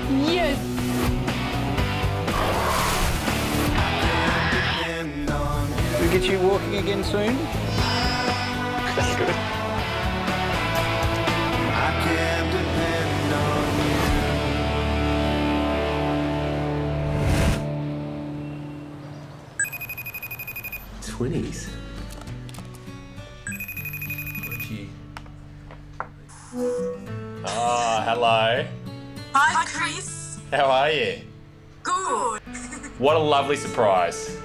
Yes. We'll get you walking again soon. That's good. I can depend on you. Twinnies. Oh, hello. Hi, Chris. How are you? Good. What a lovely surprise.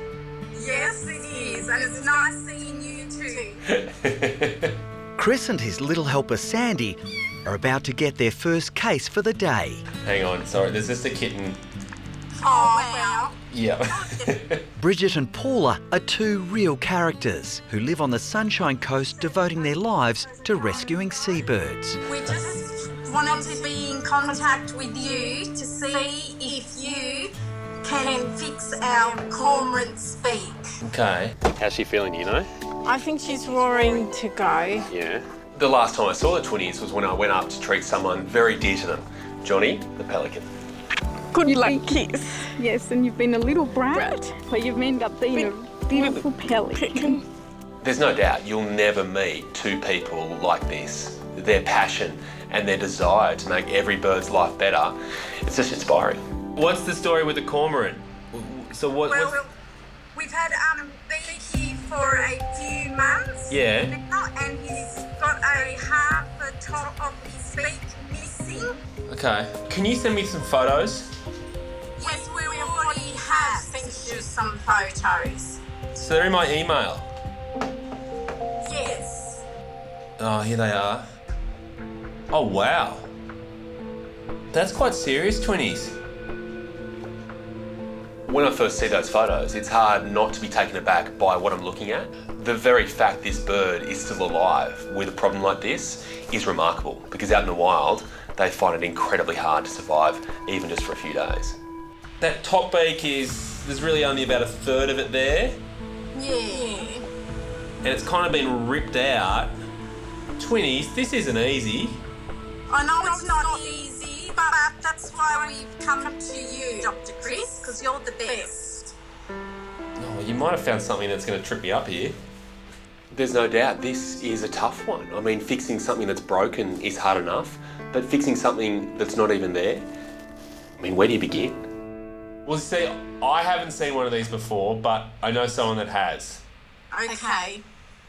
Yes, it is, and it's nice seeing you too. Chris and his little helper Sandy are about to get their first case for the day. Hang on, sorry, there's just a kitten. Oh, wow. Yeah. Bridget and Paula are two real characters who live on the Sunshine Coast, devoting their lives to rescuing seabirds. We just wanted to be in contact with you to see if you can fix our Cormorant's beak. Okay. How's she feeling, you know? I think she's roaring to go. Yeah. The last time I saw the Twinnies was when I went up to treat someone very dear to them, Johnny, the Pelican. Good luck, kiss. Yes, and you've been a little brat, but you've ended up being a beautiful pelican. There's no doubt you'll never meet two people like this. Their passion and their desire to make every bird's life better, it's just inspiring. What's the story with the Cormorant? So what? Well, we've had Beaky for a few months. Yeah. Now, and he's got a half the top of his beak missing. Okay. Can you send me some photos? Yes, we already have sent you some photos. So they're in my email. Yes. Oh, here they are. Oh, wow. That's quite serious, Twinnies. When I first see those photos, it's hard not to be taken aback by what I'm looking at. The very fact this bird is still alive with a problem like this is remarkable, because out in the wild, they find it incredibly hard to survive, even just for a few days. That top beak there's really only about a third of it there. Yeah. And it's kind of been ripped out. Twinnies, this isn't easy. I know it's not easy, but that's why we've come to you, Dr. Chris, because you're the best. Oh, you might have found something that's going to trip me up here. There's no doubt this is a tough one. I mean, fixing something that's broken is hard enough, but fixing something that's not even there, I mean, where do you begin? Well, see, I haven't seen one of these before, but I know someone that has. Okay.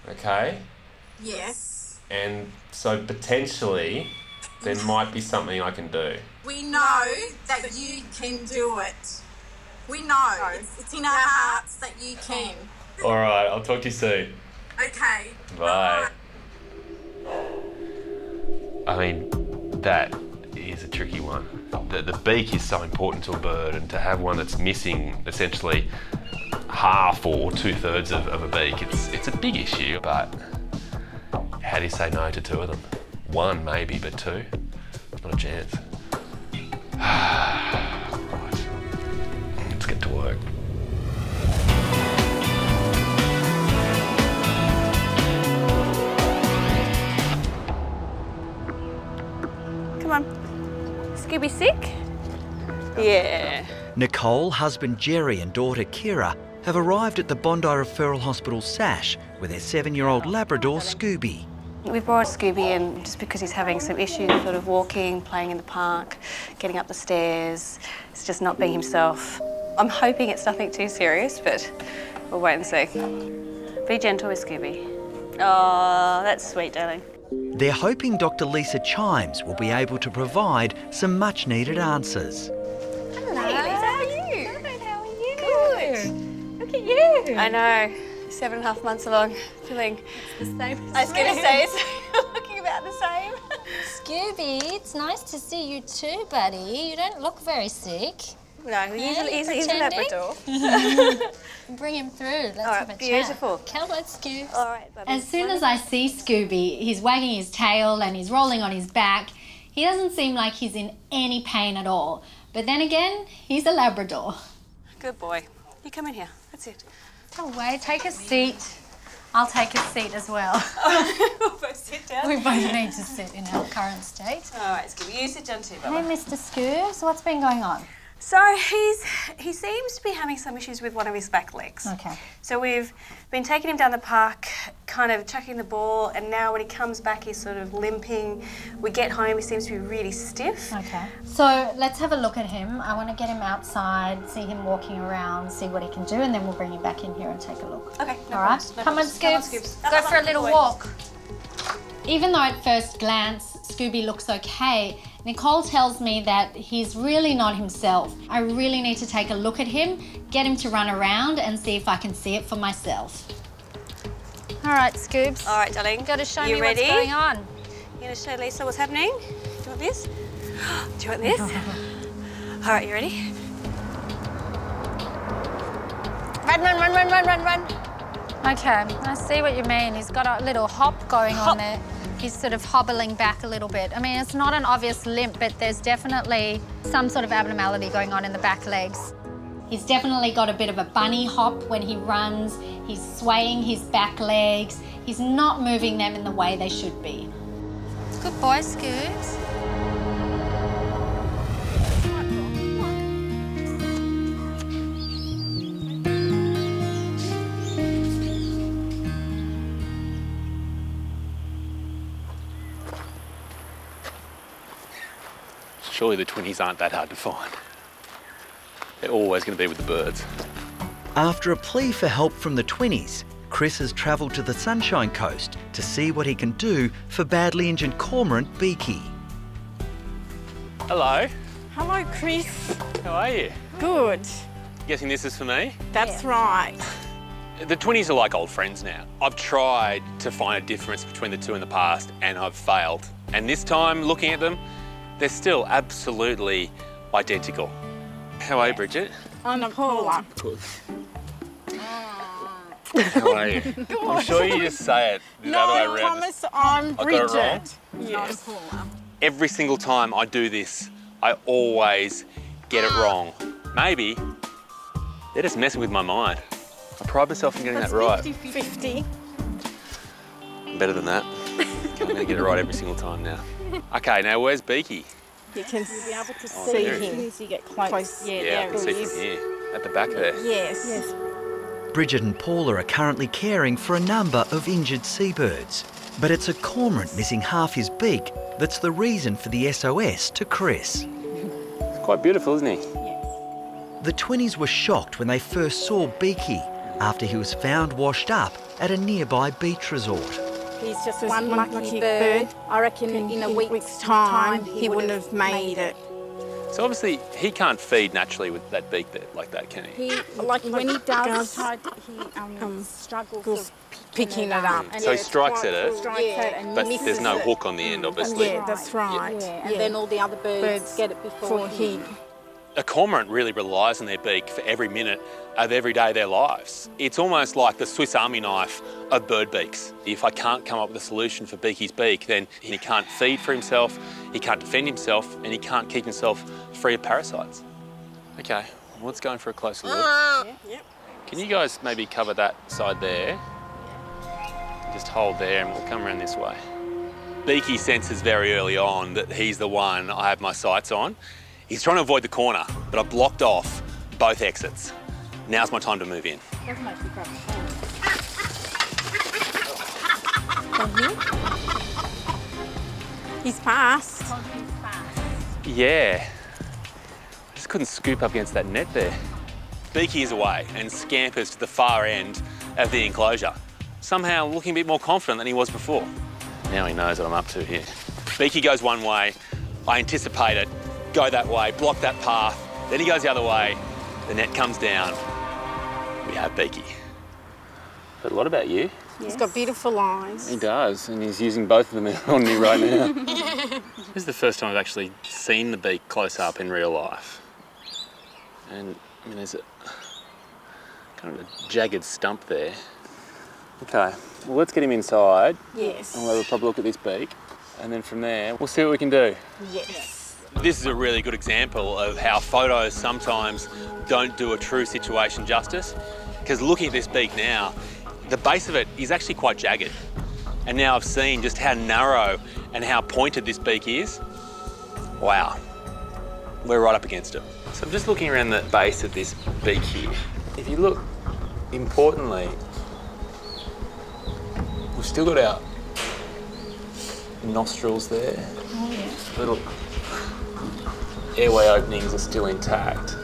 Okay? Yes. And so potentially there might be something I can do. We know that you can do it. We know. It's in our hearts that you can. All right, I'll talk to you soon. Okay. Bye. I mean, that is a tricky one. The beak is so important to a bird, and to have one that's missing essentially half or 2/3 of a beak, it's a big issue, but how do you say no to two of them? One maybe, but two? Not a chance. Right, let's get to work. Come on. Scooby Sick? Yeah. Nicole, husband Jerry and daughter Kira have arrived at the Bondi Referral Hospital Sash with their 7-year-old Labrador Scooby. We brought Scooby in just because he's having some issues sort of walking, playing in the park, getting up the stairs. It's just not being himself. I'm hoping it's nothing too serious, but we'll wait and see. Be gentle with Scooby. Oh, that's sweet, darling. They're hoping Dr Lisa Chimes will be able to provide some much-needed answers. Hello, Lisa, how are you? Good, how are you? Good. Look at you. I know. 7.5 months along, feeling The same I was going to say, it's looking about the same. Scooby, it's nice to see you too, buddy. You don't look very sick. No, he's a Labrador. Bring him through. Let's All right, have a beautiful. chat. Come on, Scoob. All right, Bubby. As soon as I see Scooby, he's wagging his tail and he's rolling on his back. He doesn't seem like he's in any pain at all. But then again, he's a Labrador. Good boy. You come in here. That's it. Away, take a seat. I'll take a seat as well. We'll both sit down. We both need to sit in our current state. All right, Scooby, you sit down too, Hey, Bubba. Mr. Scoobs, what's been going on? So he seems to be having some issues with one of his back legs. Okay. So we've been taking him down the park, kind of chucking the ball, and now when he comes back, he's sort of limping. We get home, he seems to be really stiff. Okay. So let's have a look at him. I want to get him outside, see him walking around, see what he can do, and then we'll bring him back in here and take a look. Okay. All right. Come on, Scoobs. Scoops. Go for a little walk. Even though at first glance Scooby looks okay, Nicole tells me that he's really not himself. I really need to take a look at him, get him to run around and see if I can see it for myself. All right, Scoobs. All right, darling. You've got to show You me ready? what's going on. You going to show Lisa what's happening? Do you want this? Do you want this? All right, you ready? Run, run, run, run, run, run, run. Okay, I see what you mean. He's got a little hop going on there. He's sort of hobbling back a little bit. I mean, it's not an obvious limp, but there's definitely some sort of abnormality going on in the back legs. He's definitely got a bit of a bunny hop when he runs. He's swaying his back legs. He's not moving them in the way they should be. Good boy, Scoobs. Surely the Twinnies aren't that hard to find. They're always going to be with the birds. After a plea for help from the Twinnies, Chris has travelled to the Sunshine Coast to see what he can do for badly injured Cormorant Beaky. Hello. Hello, Chris. How are you? Good. Guessing this is for me? That's right. The Twinnies are like old friends now. I've tried to find a difference between the two in the past and I've failed. And this time, looking at them, they're still absolutely identical. How are you, Bridget? I'm Paula. Good. How are you? I'm sure you just say it the other way around. Thomas, I'm Bridget. I got it wrong? Yes. Every single time I do this, I always get it wrong. Maybe they're just messing with my mind. I pride myself in getting that right. 50-50. I'm better than that. I'm going to get it right every single time now. Okay, now where's Beaky? You can be able to see him as you get close. Yeah, I can see from here, at the back there. Yes. Yes. Bridget and Paula are currently caring for a number of injured seabirds, but it's a cormorant missing half his beak that's the reason for the SOS to Chris. It's quite beautiful, isn't he? Yes. The Twinnies were shocked when they first saw Beaky after he was found washed up at a nearby beach resort. He's just one lucky bird. I reckon in a week's time he wouldn't have made it. So obviously he can't feed naturally with that beak there, like that, can he? When he does, he struggles picking it up. So he strikes at it, but misses there's no it. hook on the end, obviously. Yeah, that's right. Yeah. And then all the other birds get it before he. A cormorant really relies on their beak for every minute of every day of their lives. It's almost like the Swiss Army knife of bird beaks. If I can't come up with a solution for Beaky's beak, then he can't feed for himself, he can't defend himself, and he can't keep himself free of parasites. Okay, well, let's go in for a closer look. Can you guys maybe cover that side there? Just hold there and we'll come around this way. Beaky senses very early on that he's the one I have my sights on. He's trying to avoid the corner, but I've blocked off both exits. Now's my time to move in. He's passed. Yeah. I just couldn't scoop up against that net there. Beaky is away and scampers to the far end of the enclosure, somehow looking a bit more confident than he was before. Now he knows what I'm up to here. Beaky goes one way, I anticipate it, go that way, block that path, then he goes the other way, the net comes down, we have Beaky. But what about you? Yes. He's got beautiful eyes. He does, and he's using both of them on me right now. This is the first time I've actually seen the beak close up in real life. And, I mean, there's a kind of a jagged stump there. Okay, well, let's get him inside. Yes. And we'll have a proper look at this beak. And then from there, we'll see what we can do. Yes. This is a really good example of how photos sometimes don't do a true situation justice. Because looking at this beak now, The base of it is actually quite jagged. And now I've seen just how narrow and how pointed this beak is. Wow, we're right up against it. So I'm just looking around the base of this beak here. If you look, importantly, we've still got our nostrils there. Oh, yeah. Little airway openings are still intact.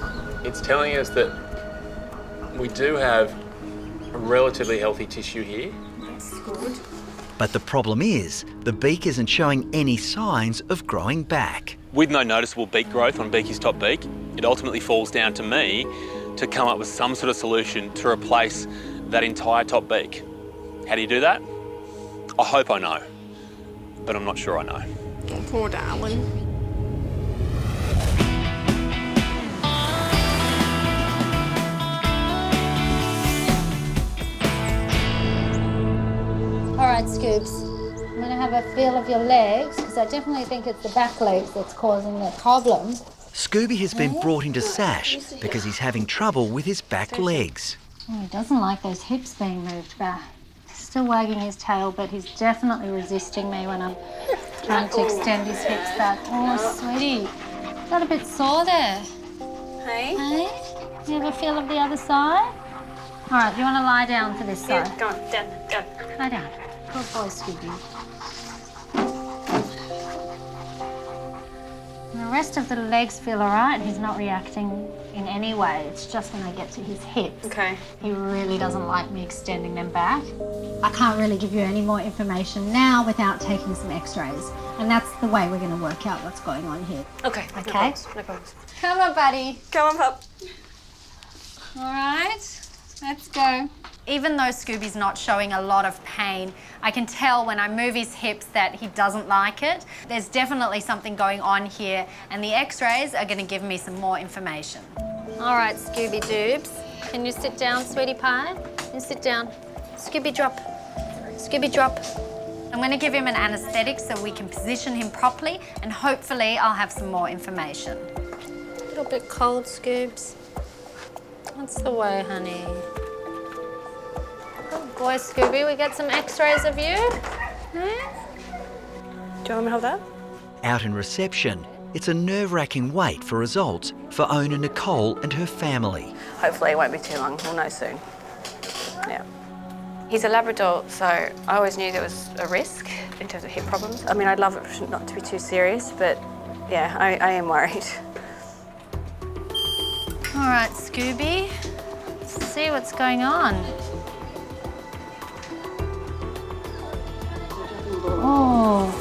It's telling us that we do have a relatively healthy tissue here. That's good. But the problem is, the beak isn't showing any signs of growing back. With no noticeable beak growth on Beaky's top beak, it ultimately falls down to me to come up with some sort of solution to replace that entire top beak. How do you do that? I hope I know, but I'm not sure I know. Oh, poor darling. All right, Scoops. I'm going to have a feel of your legs because I definitely think it's the back legs that's causing the problem. Scooby has been brought into Sash because he's having trouble with his back legs. Oh, he doesn't like those hips being moved back. He's still wagging his tail, but he's definitely resisting me when I'm trying to extend his hips back. Oh, sweetie, got a bit sore there. Hey? Hey? Do you have a feel of the other side? All right, you want to lie down for this side? Yeah, go on, down. Lie down. Good boy, Scooby. The rest of the legs feel all right. He's not reacting in any way. It's just when I get to his hips. Okay. He really doesn't like me extending them back. I can't really give you any more information now without taking some x-rays. And that's the way we're going to work out what's going on here. Okay. Okay? No problems. Come on, buddy. Come on, pup. All right. Let's go. Even though Scooby's not showing a lot of pain, I can tell when I move his hips that he doesn't like it. There's definitely something going on here, and the x-rays are going to give me some more information. All right, Scooby Doobs. Can you sit down, sweetie pie? You sit down. Scooby drop. Scooby drop. I'm going to give him an anaesthetic so we can position him properly, and hopefully I'll have some more information. A little bit cold, Scoobs. That's the way, honey. Good boy, Scooby. We get some x-rays of you. Do you want me to hold that? Out in reception, it's a nerve-wracking wait for results for owner Nicole and her family. Hopefully it won't be too long. We'll know soon. Yeah. He's a Labrador, so I always knew there was a risk in terms of hip problems. I mean, I'd love it not to be too serious, but yeah, I am worried. All right, Scooby. Let's see what's going on. Oh.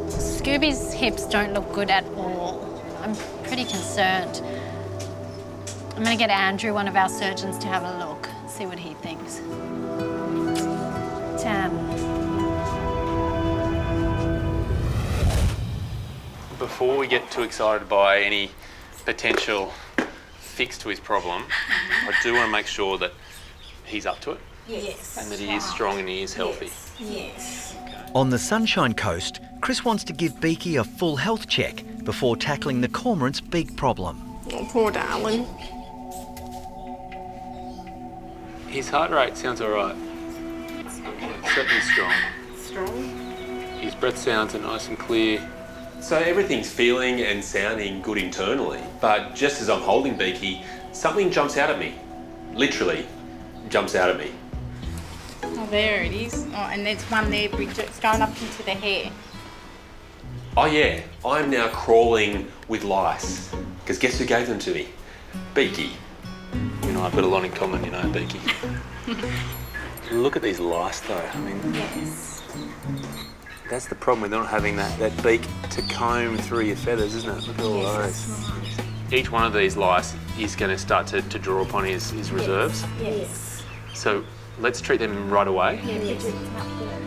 Scooby's hips don't look good at all. I'm pretty concerned. I'm going to get Andrew, one of our surgeons, to have a look, see what he thinks. Damn. Before we get too excited by any potential fix to his problem, I do want to make sure that he's up to it. Yes. And that he is strong and he is healthy. Yes. On the Sunshine Coast, Chris wants to give Beaky a full health check before tackling the Cormorant's beak problem. Oh, poor darling. His heart rate sounds all right. Certainly strong. Strong. His breath sounds are nice and clear. So everything's feeling and sounding good internally, but just as I'm holding Beaky, something jumps out at me. Literally jumps out at me. Oh, there it is. Oh, and there's one there, Bridget. It's going up into the hair. Oh yeah, I'm now crawling with lice. Because guess who gave them to me? Beaky. You know, I've got a lot in common, you know, Beaky. Look at these lice though, I mean... Yes. That's the problem with not having that beak to comb through your feathers, isn't it? Look at all those. Right. Each one of these lice is going to start to draw upon his reserves. Yes. So let's treat them right away. Yes.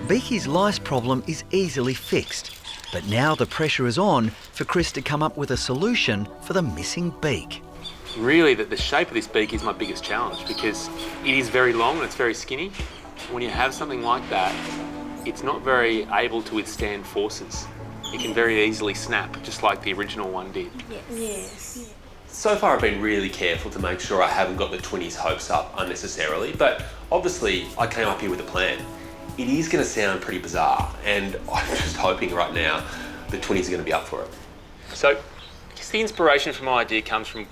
Beaky's lice problem is easily fixed, but now the pressure is on for Chris to come up with a solution for the missing beak. Really, the shape of this beak is my biggest challenge because it is very long and it's very skinny. When you have something like that, it's not very able to withstand forces. It can very easily snap, just like the original one did. Yes. So far I've been really careful to make sure I haven't got the Twinnies' hopes up unnecessarily, but obviously I came up here with a plan. It is going to sound pretty bizarre, and I'm just hoping right now the Twinnies are going to be up for it. So, I guess the inspiration for my idea comes from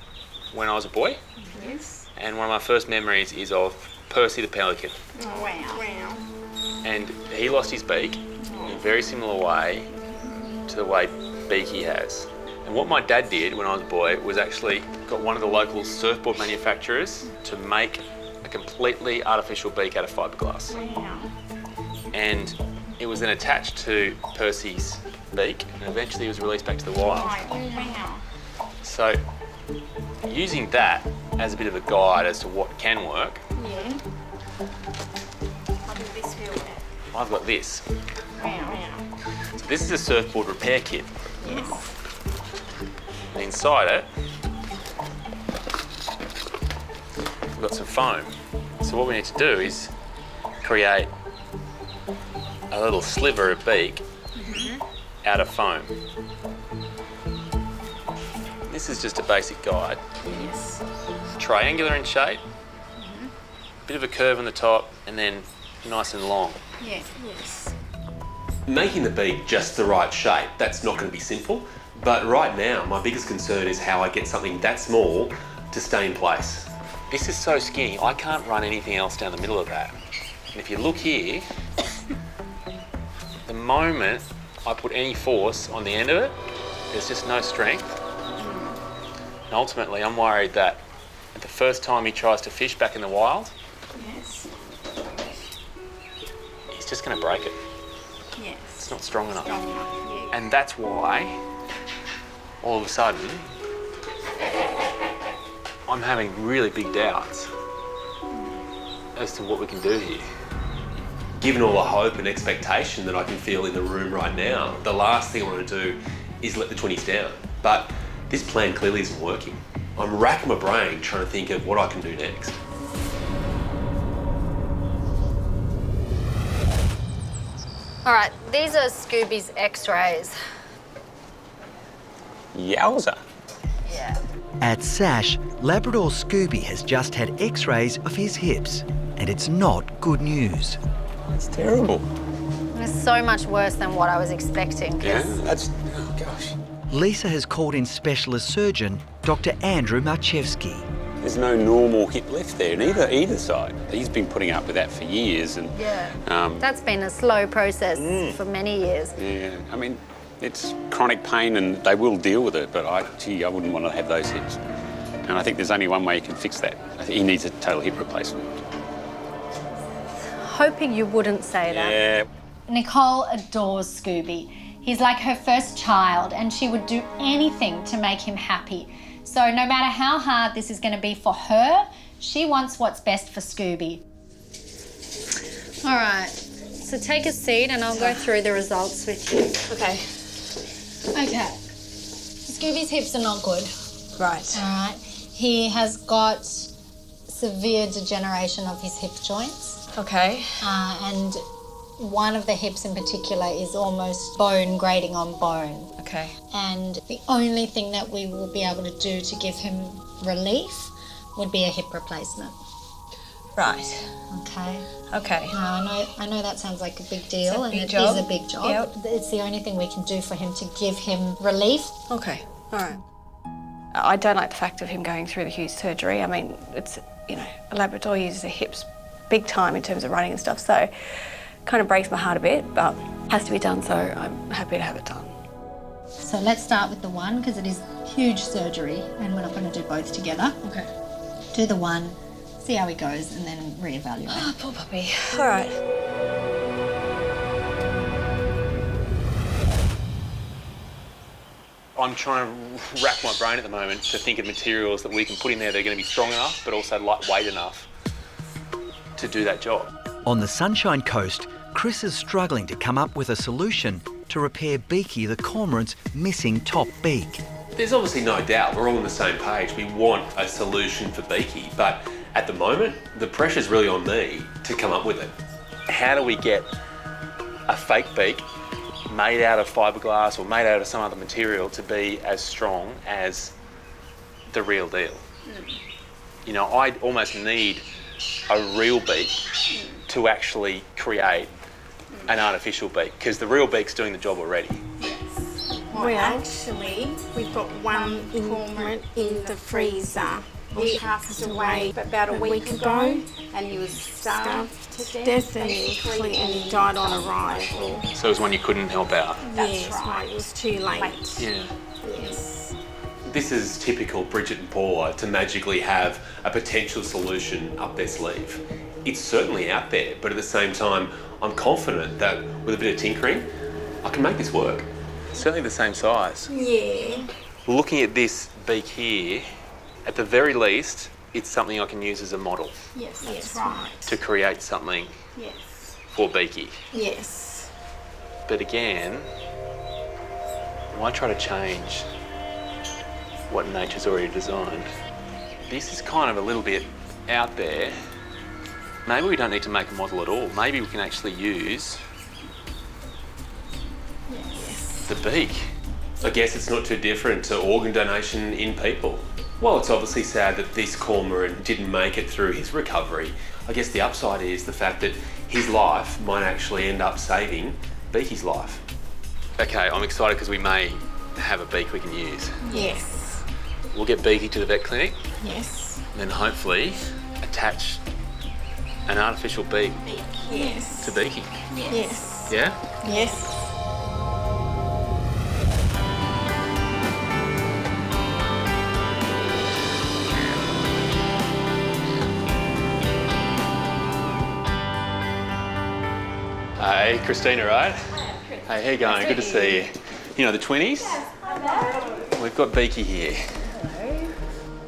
when I was a boy. Yes. And one of my first memories is of Percy the Pelican. Oh, wow. And he lost his beak in a very similar way to the way Beaky has. And what my dad did when I was a boy was actually got one of the local surfboard manufacturers to make a completely artificial beak out of fiberglass. Wow. And it was then attached to Percy's beak, and eventually he was released back to the wild. Wow. So, using that as a bit of a guide as to what can work, Yeah. How does this feel? I've got this. Wow. So this is a surfboard repair kit. Yes. And inside it, we've got some foam. So what we need to do is create a little sliver of beak out of foam. This is just a basic guide. Yes. Triangular in shape, bit of a curve on the top, and then nice and long. Yes. Yes. Making the beak just the right shape, that's not going to be simple, but right now my biggest concern is how I get something that small to stay in place. This is so skinny, I can't run anything else down the middle of that. And if you look here, the moment I put any force on the end of it, there's just no strength. And ultimately, I'm worried that at the first time he tries to fish back in the wild, Yes. he's just going to break it. Yes. It's not strong enough. Yeah. And that's why, all of a sudden, I'm having really big doubts as to what we can do here. Given all the hope and expectation that I can feel in the room right now, the last thing I want to do is let the Twinnies down. But this plan clearly isn't working. I'm racking my brain trying to think of what I can do next. All right, these are Scooby's x-rays. Yowza. Yeah. At Sash, Labrador Scooby has just had x-rays of his hips, and it's not good news. It's terrible. It's so much worse than what I was expecting. Yeah, that's, oh gosh. Lisa has called in specialist surgeon Dr Andrew Marchevsky. There's no normal hip left there in either side. He's been putting up with that for years, and That's been a slow process for many years. yeah, I mean, it's chronic pain, and they will deal with it. But I wouldn't want to have those hips. And I think there's only one way you can fix that. I think he needs a total hip replacement. Hoping you wouldn't say that. Yeah. Nicole adores Scooby. He's like her first child, and she would do anything to make him happy. So no matter how hard this is going to be for her, she wants what's best for Scooby. All right, so take a seat and I'll go through the results with you. Okay. Okay. Scooby's hips are not good. Right. All right. He has got severe degeneration of his hip joints. Okay. And one of the hips in particular is almost bone grating on bone. Okay. And the only thing that we will be able to do to give him relief would be a hip replacement. Right. Okay. Okay. Now, I know that sounds like a big deal, and it job. is a big job. Yep. It's the only thing we can do for him to give him relief. Okay. All right. I don't like the fact of him going through the huge surgery. I mean, it's, you know, a Labrador uses their hips big time in terms of running and stuff, so kind of breaks my heart a bit, but has to be done, so I'm happy to have it done. So let's start with the one, because it is huge surgery, and we're not going to do both together. Okay. Do the one, see how he goes, and then reevaluate. Oh, poor puppy. All right. I'm trying to rack my brain at the moment to think of materials that we can put in there that are going to be strong enough, but also lightweight enough to do that job. On the Sunshine Coast, Chris is struggling to come up with a solution to repair Beaky the Cormorant's missing top beak. There's obviously no doubt we're all on the same page. We want a solution for Beaky, but at the moment, the pressure's really on me to come up with it. How do we get a fake beak made out of fiberglass or made out of some other material to be as strong as the real deal. You know, I almost need a real beak to actually create an artificial beak, because the real beak's doing the job already. Well, actually, we've got one cormorant in the freezer. He passed away about a week ago, and he was starved to death, and he died on arrival. So it was one you couldn't help out? Yes, right, it was too late. Yeah. Yes. This is typical Bridget and Paula to magically have a potential solution up their sleeve. It's certainly out there, but at the same time, I'm confident that with a bit of tinkering, I can make this work. Certainly the same size. Yeah. Looking at this beak here, at the very least, it's something I can use as a model. Yes, that's right. To create something for Beaky. Yes. But again, why try to change what nature's already designed? This is kind of a little bit out there. Maybe we don't need to make a model at all. Maybe we can actually use the beak. I guess it's not too different to organ donation in people. While it's obviously sad that this cormorant didn't make it through his recovery, I guess the upside is the fact that his life might actually end up saving Beaky's life. Okay, I'm excited because we may have a beak we can use. Yes. We'll get Beaky to the vet clinic. Yes. And then hopefully attach an artificial beak Yes. to Beaky. Yes. Yeah? Yes. Hey, Christina, right? Hey, how you going? Good to see you. You know the Twinnies? We've got Beaky here.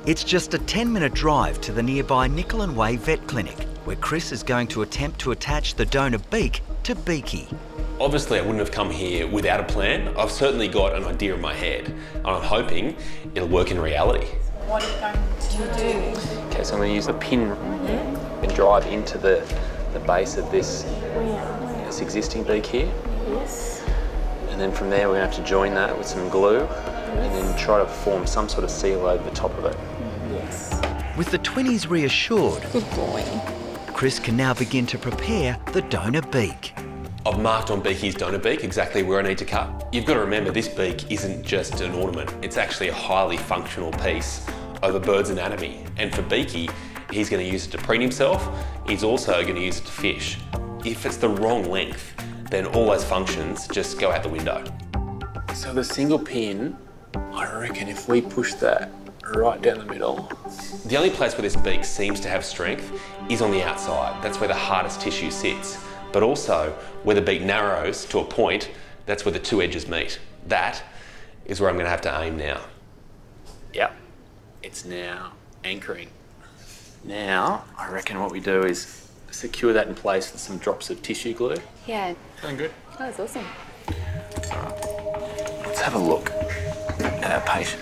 It's just a 10-minute drive to the nearby Nickel and Way Vet Clinic, where Chris is going to attempt to attach the donor beak to Beaky. Obviously, I wouldn't have come here without a plan. I've certainly got an idea in my head, and I'm hoping it'll work in reality. What are you going to do? Okay, so I'm going to use the pin and drive into the base of this existing beak here. Yes. And then from there we're going to have to join that with some glue and then try to form some sort of seal over the top of it. Yes. With the Twinnies reassured, Good boy. Chris can now begin to prepare the donor beak. I've marked on Beaky's donor beak exactly where I need to cut. You've got to remember this beak isn't just an ornament, it's actually a highly functional piece of a bird's anatomy. And for Beaky, he's going to use it to preen himself, he's also going to use it to fish. If it's the wrong length, then all those functions just go out the window. So the single pin, I reckon if we push that right down the middle. The only place where this beak seems to have strength is on the outside. That's where the hardest tissue sits. But also, where the beak narrows to a point, that's where the two edges meet. That is where I'm going to have to aim now. Yep, it's now anchoring. Now, I reckon what we do is secure that in place with some drops of tissue glue. Yeah. Going good. Oh, that's awesome. Let's have a look at our patient.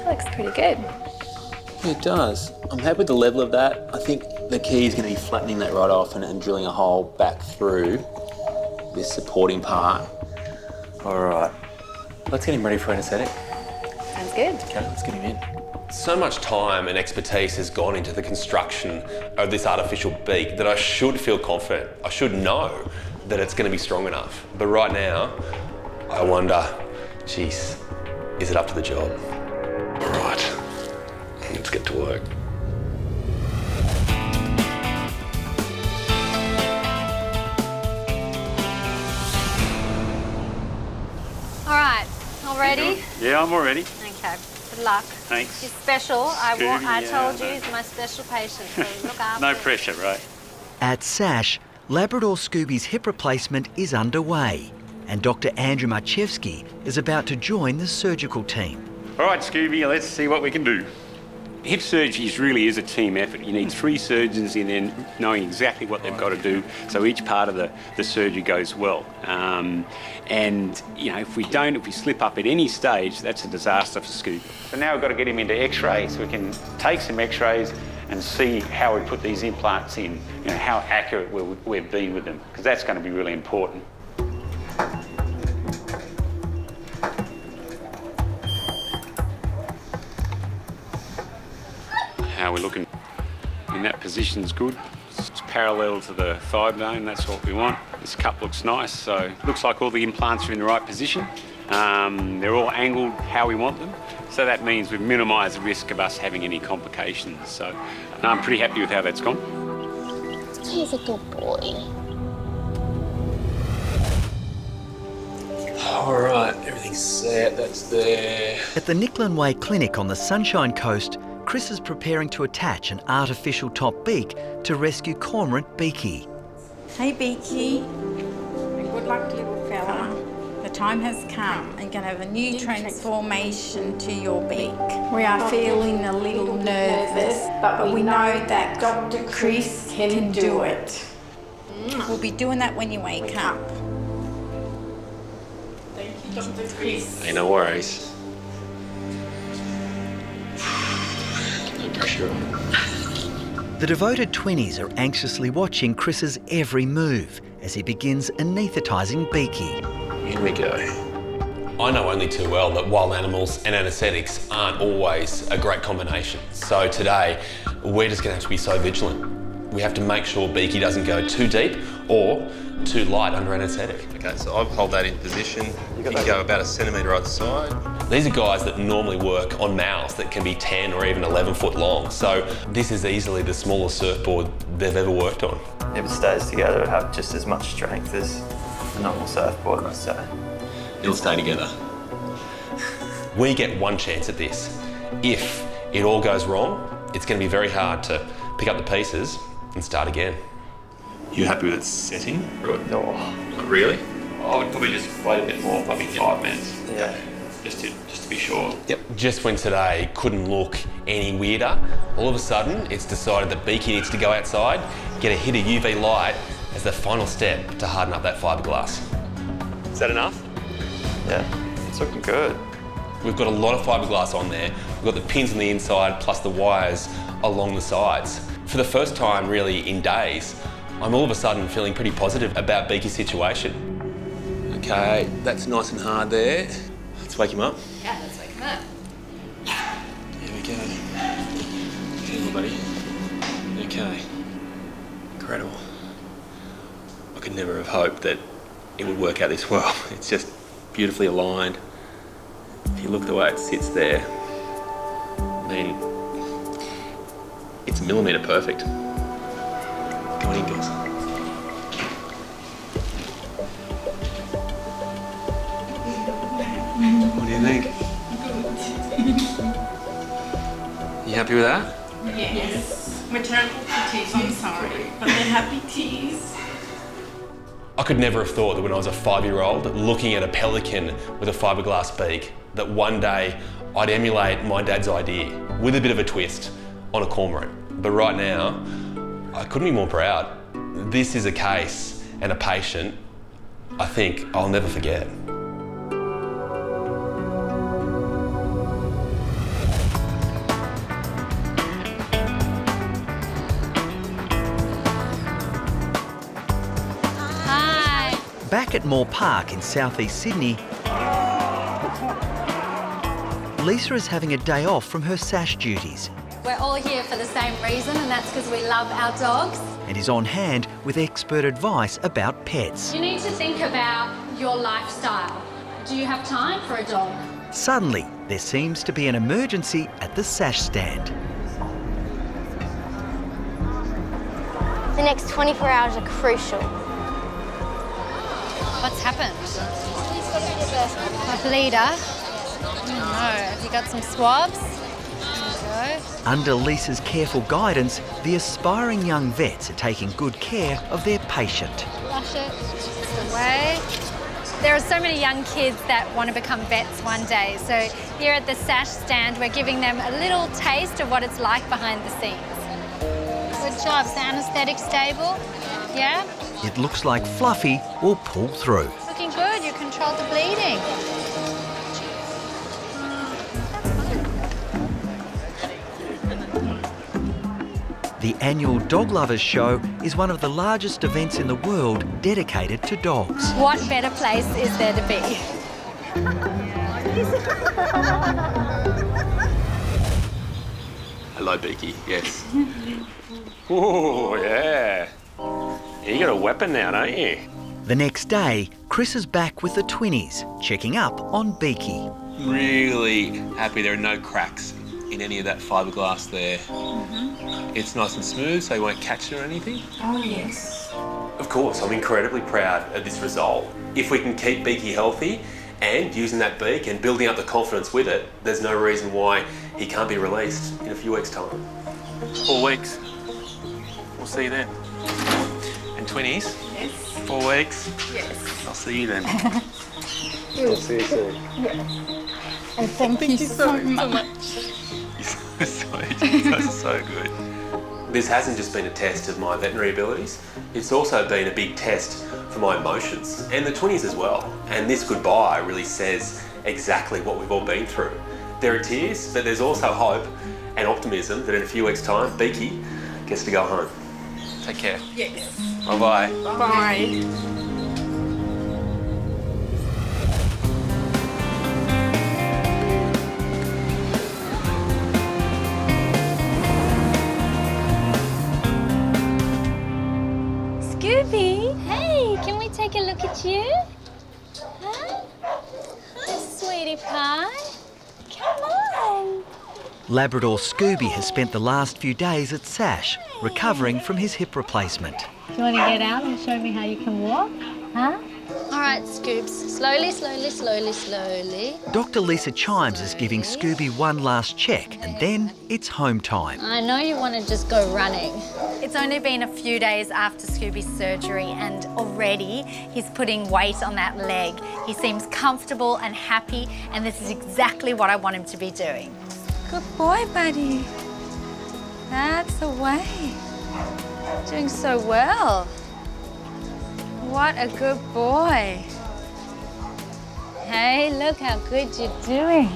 That looks pretty good. It does. I'm happy with the level of that. I think the key is going to be flattening that right off and drilling a hole back through this supporting part. All right, let's get him ready for anaesthetic. Sounds good. Okay, let's get him in. So much time and expertise has gone into the construction of this artificial beak that I should feel confident. I should know that it's going to be strong enough. But right now, I wonder, geez, is it up to the job? All right, let's get to work. All right, all ready? Yeah, I'm all ready. Okay, good luck. Thanks. He's special. I Scooby, told you yeah, he's my special patient, so look after No him. pressure, right? At Sash, Labrador Scooby's hip replacement is underway, and Dr Andrew Marchevsky is about to join the surgical team. All right, Scooby, let's see what we can do. Hip surgery really is a team effort. You need 3 surgeons in there knowing exactly what they've got to do, so each part of the surgery goes well. And you know, if we slip up at any stage, that's a disaster for Scooby. So now we've got to get him into X-ray, so we can take some X-rays and see how we put these implants in. You know, how accurate we've been with them, because that's going to be really important. how we're looking. In that position's good. It's parallel to the thigh bone, that's what we want. This cup looks nice, so looks like all the implants are in the right position. They're all angled how we want them, so that means we've minimised the risk of us having any complications. So I'm pretty happy with how that's gone. He's a good boy. All right, everything's set, that's there. At the Nicklin Way Clinic on the Sunshine Coast, Chris is preparing to attach an artificial top beak to rescue Cormorant Beaky. Hey Beaky, and good luck little fella. The time has come and you're going to have a new transformation to your beak. We are feeling a little nervous, but we know that Dr Chris can do it. We'll be doing that when you wake up. Thank you, Dr Chris. Hey, no worries. No pressure on. The devoted Twinnies are anxiously watching Chris's every move as he begins anaesthetising Beaky. Here we go. I know only too well that wild animals and anaesthetics aren't always a great combination. So today, we're just going to have to be so vigilant. We have to make sure Beaky doesn't go too deep or too light under anaesthetic. Okay, so I'll hold that in position. You can go about 1 centimetre either side. These are guys that normally work on mouths that can be 10 or even 11 foot long. So this is easily the smallest surfboard they've ever worked on. If it stays together, it'll have just as much strength as a normal surfboard, so. It'll stay together. We get one chance at this. If it all goes wrong, it's going to be very hard to pick up the pieces and start again. You happy with its setting? No. Really? I would probably just wait a bit more, probably 5 minutes. Yeah. Just to be sure. Yep. Just when today couldn't look any weirder, all of a sudden it's decided that Beaky needs to go outside, get a hit of UV light as the final step to harden up that fiberglass. Is that enough? Yeah, it's looking good. We've got a lot of fiberglass on there. We've got the pins on the inside plus the wires along the sides. For the first time really in days, I'm all of a sudden feeling pretty positive about Beaky's situation. Okay, that's nice and hard there. Let's wake him up. Yeah, let's wake him up. Here we go. Here, buddy. Okay. Incredible. I could never have hoped that it would work out this well. It's just beautifully aligned. If you look the way it sits there, I mean, it's millimetre perfect. Go on in, girls. What do you think? You happy with that? Yes. We're terrible for tears, I'm sorry, but they're happy tears. I could never have thought that when I was a 5-year-old looking at a pelican with a fiberglass beak, that one day I'd emulate my dad's idea with a bit of a twist on a cormorant. But right now, I couldn't be more proud. This is a case and a patient I think I'll never forget. Back at Moore Park in southeast Sydney, Lisa is having a day off from her Sash duties. We're all here for the same reason, and that's because we love our dogs. And is on hand with expert advice about pets. You need to think about your lifestyle. Do you have time for a dog? Suddenly, there seems to be an emergency at the Sash Stand. The next 24 hours are crucial. What's happened? A bleeder? Oh no, have you got some swabs? There you go. Under Lisa's careful guidance, the aspiring young vets are taking good care of their patient. Flush it just away. There are so many young kids that want to become vets one day. So here at the Sash Stand, we're giving them a little taste of what it's like behind the scenes. Good job. Is the anaesthetic stable? Yeah? It looks like Fluffy will pull through. Looking good. You controlled the bleeding. The annual Dog Lovers Show is one of the largest events in the world dedicated to dogs. What better place is there to be? I Hello, Beaky. Yes. Oh, yeah. You got a weapon now, don't you? The next day, Chris is back with the Twinnies, checking up on Beaky. Really happy there are no cracks in any of that fiberglass there. It's nice and smooth, so you won't catch it or anything. Oh, yes. Of course, I'm incredibly proud of this result. If we can keep Beaky healthy and using that beak and building up the confidence with it, there's no reason why he can't be released in a few weeks' time. 4 weeks. We'll see you then. And Twinnies? Yes. 4 weeks? Yes. I'll see you then. I'll see you soon. Yes. And thank you so much. You're so sweet. That's so good. This hasn't just been a test of my veterinary abilities, it's also been a big test for my emotions and the Twinnies as well. And this goodbye really says exactly what we've all been through. There are tears, but there's also hope and optimism that in a few weeks' time, Beaky gets to go home. Take care. Yes. Bye-bye. Bye. Scooby, hey, can we take a look at you? Huh? Hi, sweetie pie. Come on. Labrador Scooby has spent the last few days at Sash, recovering from his hip replacement. Do you want to get out and show me how you can walk? Huh? All right, Scoops. Slowly, slowly, slowly, slowly. Dr Lisa Chimes is giving Scooby one last check, and then it's home time. I know you want to just go running. It's only been a few days after Scooby's surgery and already he's putting weight on that leg. He seems comfortable and happy, and this is exactly what I want him to be doing. Good boy, buddy. That's the way. Doing so well. What a good boy. Hey, look how good you're doing.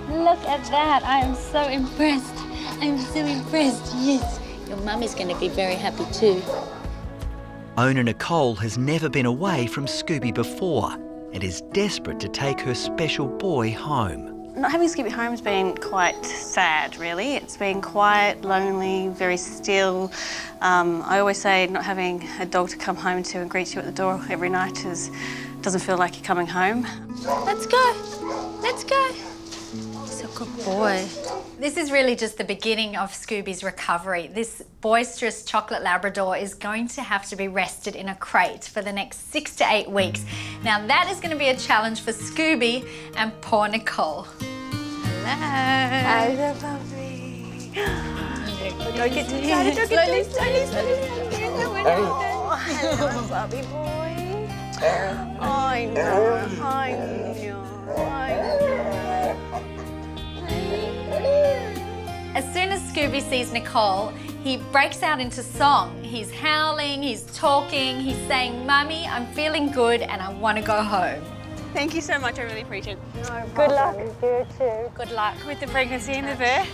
Look at that. I am so impressed. I'm so impressed, yes. Your mummy's going to be very happy too. Owner Nicole has never been away from Scooby before and is desperate to take her special boy home. Not having Scooby home has been quite sad, really. It's been quiet, lonely, very still. I always say not having a dog to come home to and greet you at the door every night doesn't feel like you're coming home. Let's go. Let's go. He's a good boy. This is really just the beginning of Scooby's recovery. This boisterous chocolate Labrador is going to have to be rested in a crate for the next 6 to 8 weeks. Now that is going to be a challenge for Scooby and poor Nicole. Hello. Hi there, puppy. Go get to Slowly, slowly, slowly, slowly. Oh, hello, puppy boy. I know, I know, I know. As soon as Scooby sees Nicole, he breaks out into song. He's howling, he's talking, he's saying, "Mummy, I'm feeling good and I want to go home." Thank you so much, I really appreciate it. No Good luck. You too. Good luck with the pregnancy and the birth.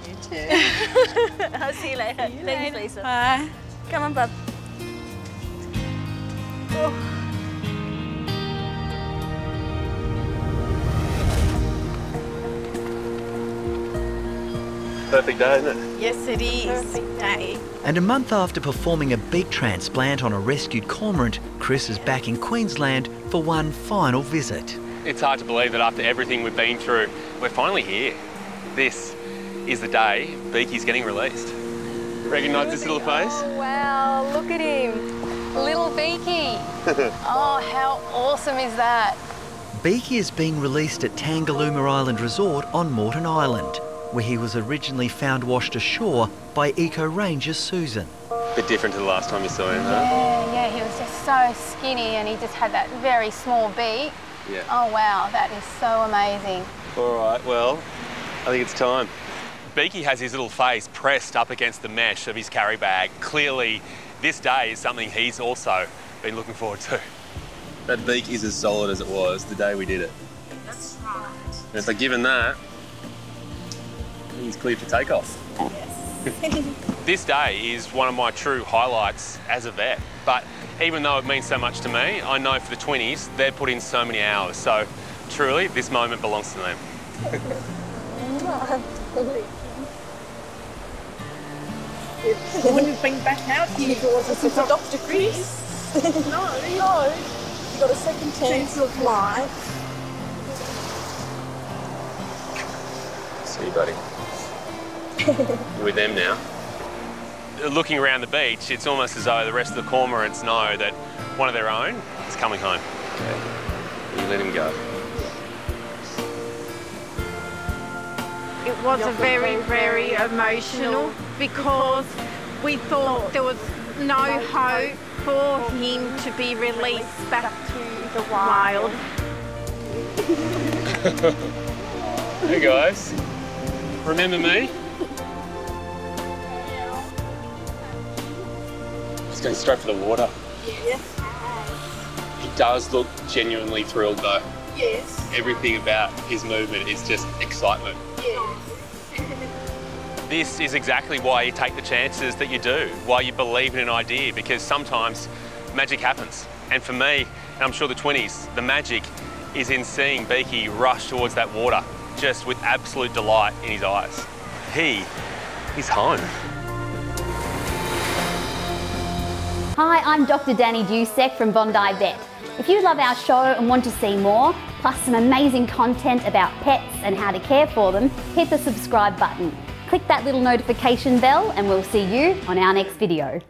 You too. I'll see you later. Thanks, Lisa. Bye. Come on, bub. Oh. Perfect day, isn't it? Yes, it is. Perfect day. And a month after performing a beak transplant on a rescued cormorant, Chris is back in Queensland for one final visit. It's hard to believe that after everything we've been through, we're finally here. This is the day Beaky's getting released. Recognise this little face? Oh, wow, look at him. Little Beaky. Oh, how awesome is that? Beaky is being released at Tangalooma Island Resort on Moreton Island, where he was originally found washed ashore by Eco Ranger Susan. Bit different to the last time you saw him, huh? Yeah, he was just so skinny and he just had that very small beak. Yeah. Oh, wow, that is so amazing. All right, well, I think it's time. Beaky has his little face pressed up against the mesh of his carry bag. Clearly, this day is something he's also been looking forward to. That beak is as solid as it was the day we did it. That's right. And so given that, he's cleared for takeoff. Yes. This day is one of my true highlights as a vet. But even though it means so much to me, I know for the Twinnies, they've put in so many hours. So truly, this moment belongs to them. I wouldn't have been back out here if it wasn't for Dr. Chris. No. You got a second chance of life. See you, buddy. You're with them now. Looking around the beach, it's almost as though the rest of the cormorants know that one of their own is coming home. Okay. You let him go. It was a very, very emotional because we thought there was no hope for him to be released back to the wild. Hey guys, remember me? He's going straight for the water. Yes. He does look genuinely thrilled though. Yes. Everything about his movement is just excitement. Yes. This is exactly why you take the chances that you do, why you believe in an idea, because sometimes magic happens. And for me, and I'm sure the Twinnies, the magic is in seeing Beaky rush towards that water, just with absolute delight in his eyes. He's home. Hi, I'm Dr Danny Dusek from Bondi Vet. If you love our show and want to see more, plus some amazing content about pets and how to care for them, hit the subscribe button. Click that little notification bell and we'll see you on our next video.